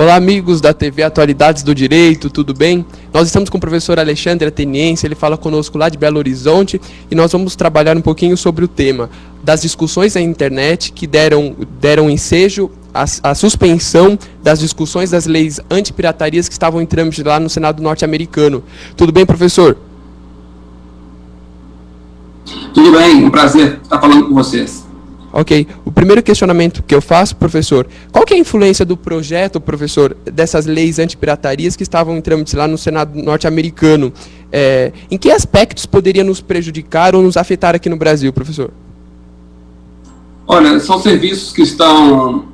Olá, amigos da TV Atualidades do Direito, tudo bem? Nós estamos com o professor Alexandre Ateniense, ele fala conosco lá de Belo Horizonte e nós vamos trabalhar um pouquinho sobre o tema das discussões na internet que deram ensejo à suspensão das discussões das leis antipirataria que estavam em trâmite lá no Senado norte-americano. Tudo bem, professor? Tudo bem, um prazer estar falando com vocês. Ok. O primeiro questionamento que eu faço, professor, qual que é a influência do projeto, professor, dessas leis antipiratarias que estavam em trâmite lá no Senado norte-americano? Em que aspectos poderia nos prejudicar ou nos afetar aqui no Brasil, professor? Olha, são serviços que estão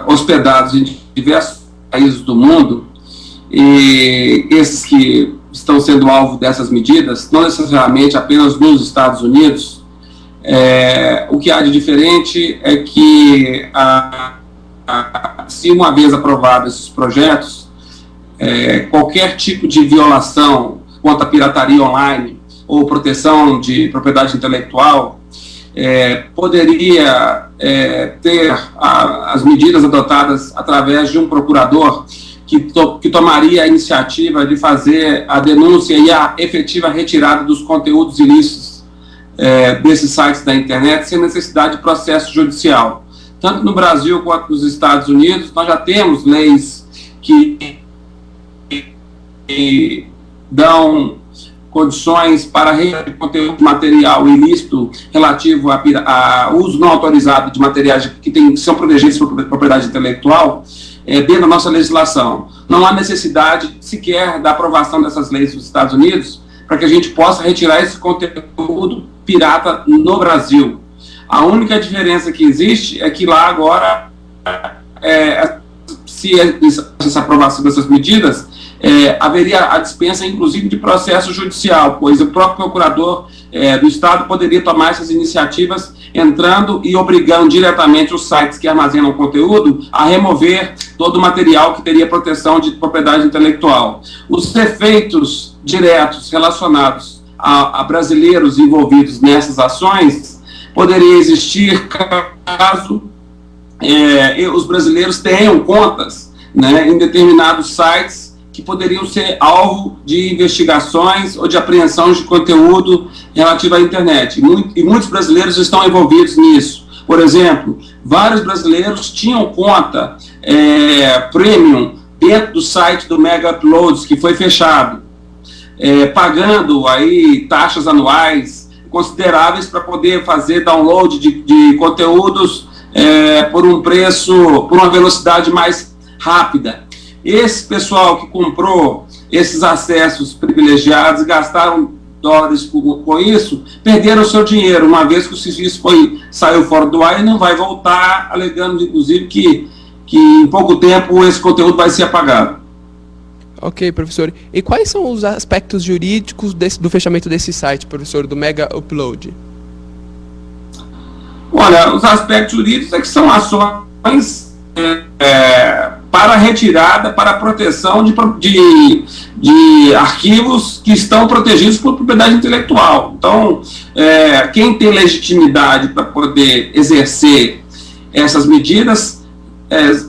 hospedados em diversos países do mundo, e esses que estão sendo alvo dessas medidas, não necessariamente apenas nos Estados Unidos. O que há de diferente é que, se uma vez aprovados esses projetos, qualquer tipo de violação contra a pirataria online ou proteção de propriedade intelectual poderia ter as medidas adotadas através de um procurador que tomaria a iniciativa de fazer a denúncia e a efetiva retirada dos conteúdos ilícitos desses sites da internet, sem necessidade de processo judicial. Tanto no Brasil quanto nos Estados Unidos, nós já temos leis que dão condições para retirar conteúdo material ilícito relativo a uso não autorizado de materiais que são protegidos por propriedade intelectual dentro da nossa legislação. Não há necessidade sequer da aprovação dessas leis nos Estados Unidos para que a gente possa retirar esse conteúdo pirata no Brasil. A única diferença que existe é que lá agora, se essa aprovação dessas medidas, haveria a dispensa, inclusive, de processo judicial, pois o próprio procurador do Estado poderia tomar essas iniciativas, entrando e obrigando diretamente os sites que armazenam conteúdo a remover todo o material que teria proteção de propriedade intelectual. Os efeitos diretos relacionados a brasileiros envolvidos nessas ações poderia existir caso os brasileiros tenham contas, né, em determinados sites que poderiam ser alvo de investigações ou de apreensão de conteúdo relativo à internet. E muitos brasileiros estão envolvidos nisso. Por exemplo, vários brasileiros tinham conta premium dentro do site do Mega Uploads, que foi fechado, pagando aí taxas anuais consideráveis para poder fazer download de conteúdos por um preço, por uma velocidade mais rápida. Esse pessoal que comprou esses acessos privilegiados, gastaram dólares com isso, perderam o seu dinheiro, uma vez que o serviço saiu fora do ar e não vai voltar, alegando, inclusive, que em pouco tempo esse conteúdo vai ser apagado. Ok, professor. E quais são os aspectos jurídicos do fechamento desse site, professor, do Mega Upload? Olha, os aspectos jurídicos que são ações para retirada, para proteção de arquivos que estão protegidos por propriedade intelectual. Então, quem tem legitimidade para poder exercer essas medidas,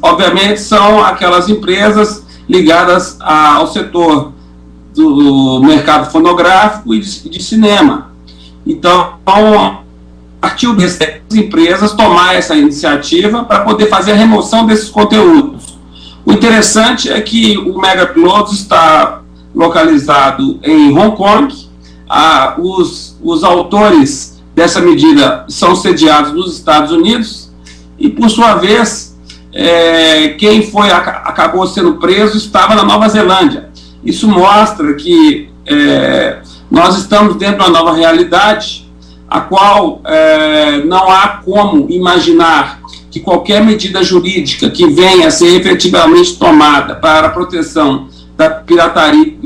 obviamente, são aquelas empresas ligadas ao setor do mercado fonográfico e de cinema. Então, partiu dessas empresas tomar essa iniciativa para poder fazer a remoção desses conteúdos. O interessante é que o Mega Uploads está localizado em Hong Kong. Os autores dessa medida são sediados nos Estados Unidos e, por sua vez, quem acabou sendo preso estava na Nova Zelândia. Isso mostra que nós estamos dentro de uma nova realidade, a qual não há como imaginar que qualquer medida jurídica que venha a ser efetivamente tomada para a proteção da pirataria,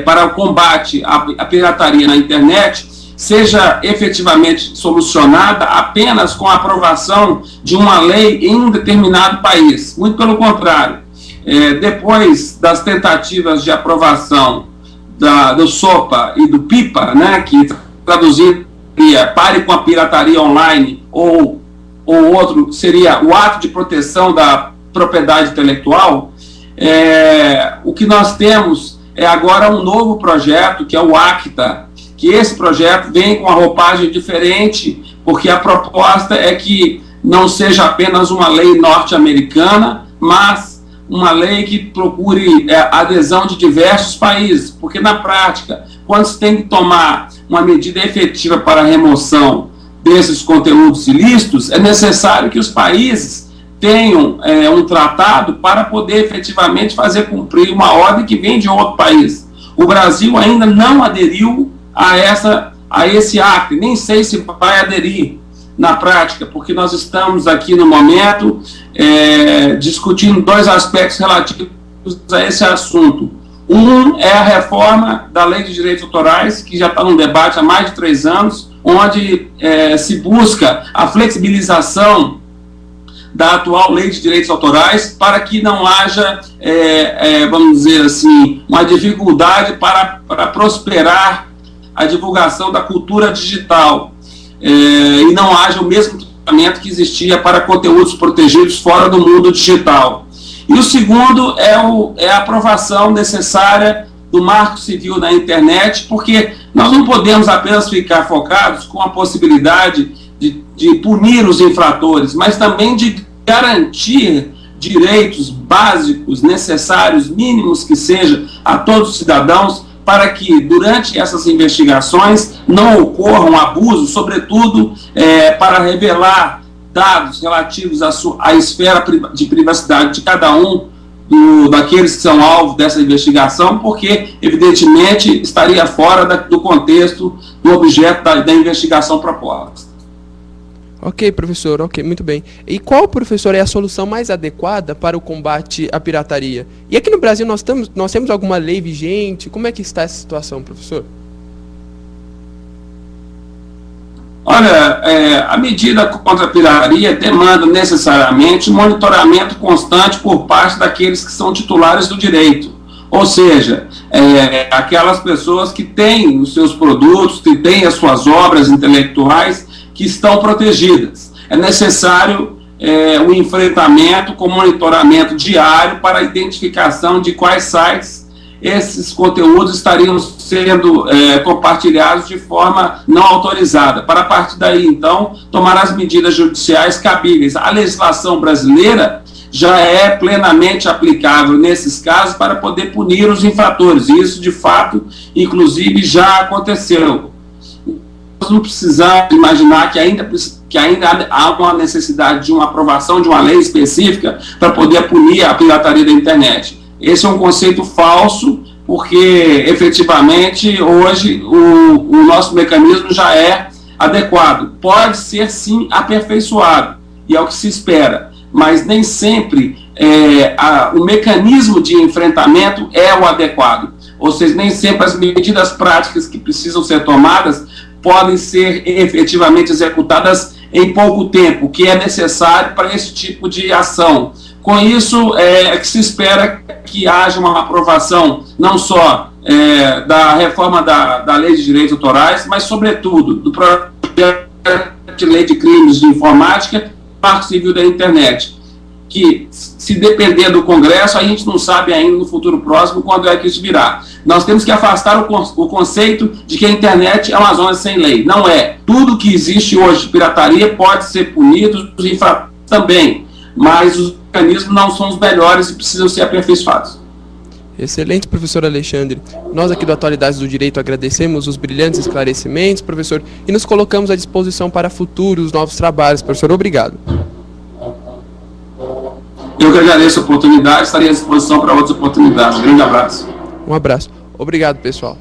para o combate à pirataria na internet, seja efetivamente solucionada apenas com a aprovação de uma lei em um determinado país. Muito pelo contrário, depois das tentativas de aprovação do SOPA e do PIPA, né, que traduzido pare com a pirataria online, ou outro seria o ato de proteção da propriedade intelectual, o que nós temos é agora um novo projeto, que é o ACTA, que esse projeto vem com uma roupagem diferente, porque a proposta é que não seja apenas uma lei norte-americana, mas uma lei que procure adesão de diversos países, porque na prática, quando se tem que tomar uma medida efetiva para a remoção desses conteúdos ilícitos, é necessário que os países tenham um tratado para poder efetivamente fazer cumprir uma ordem que vem de outro país. O Brasil ainda não aderiu a esse acto, nem sei se vai aderir na prática, porque nós estamos aqui no momento discutindo dois aspectos relativos a esse assunto. Um é a reforma da Lei de Direitos Autorais, que já está no debate há mais de 3 anos, onde se busca a flexibilização da atual Lei de Direitos Autorais para que não haja, vamos dizer assim, uma dificuldade para prosperar a divulgação da cultura digital e não haja o mesmo tratamento que existia para conteúdos protegidos fora do mundo digital. E o segundo é a aprovação necessária do Marco Civil da Internet, porque nós não podemos apenas ficar focados com a possibilidade de punir os infratores, mas também de garantir direitos básicos, necessários, mínimos que seja, a todos os cidadãos, para que durante essas investigações não ocorram abusos, sobretudo para revelar dados relativos à esfera de privacidade de cada um daqueles que são alvo dessa investigação, porque, evidentemente, estaria fora do contexto do objeto da investigação proposta. Ok, professor, ok, muito bem. E qual, professor, é a solução mais adequada para o combate à pirataria? E aqui no Brasil nós temos alguma lei vigente? Como é que está essa situação, professor? Olha, a medida contra a pirataria demanda necessariamente um monitoramento constante por parte daqueles que são titulares do direito. Ou seja, aquelas pessoas que têm os seus produtos, que têm as suas obras intelectuais, que estão protegidas. É necessário o enfrentamento com monitoramento diário para a identificação de quais sites esses conteúdos estariam sendo compartilhados de forma não autorizada, para a partir daí, então, tomar as medidas judiciais cabíveis. A legislação brasileira já é plenamente aplicável nesses casos para poder punir os infratores, e isso, de fato, inclusive, já aconteceu. Nós não precisamos imaginar que ainda há uma necessidade de uma aprovação de uma lei específica para poder punir a pirataria da internet. Esse é um conceito falso, porque, efetivamente, hoje o nosso mecanismo já é adequado. Pode ser, sim, aperfeiçoado, e é o que se espera, mas nem sempre o mecanismo de enfrentamento é o adequado. Ou seja, nem sempre as medidas práticas que precisam ser tomadas podem ser efetivamente executadas em pouco tempo, que é necessário para esse tipo de ação. Com isso, que se espera que haja uma aprovação não só da reforma da Lei de Direitos Autorais, mas, sobretudo, do projeto de Lei de Crimes de Informática e do Marco Civil da Internet, que, se depender do Congresso, a gente não sabe ainda no futuro próximo quando é que isso virá. Nós temos que afastar o conceito de que a internet é uma zona sem lei. Não é. Tudo que existe hoje de pirataria pode ser punido, os infratores também, mas os mecanismos não são os melhores e precisam ser aperfeiçoados. Excelente, professor Alexandre. Nós aqui do Atualidades do Direito agradecemos os brilhantes esclarecimentos, professor, e nos colocamos à disposição para futuros novos trabalhos. Professor, obrigado. Eu que agradeço a oportunidade, estarei à disposição para outras oportunidades. Um grande abraço. Um abraço. Obrigado, pessoal.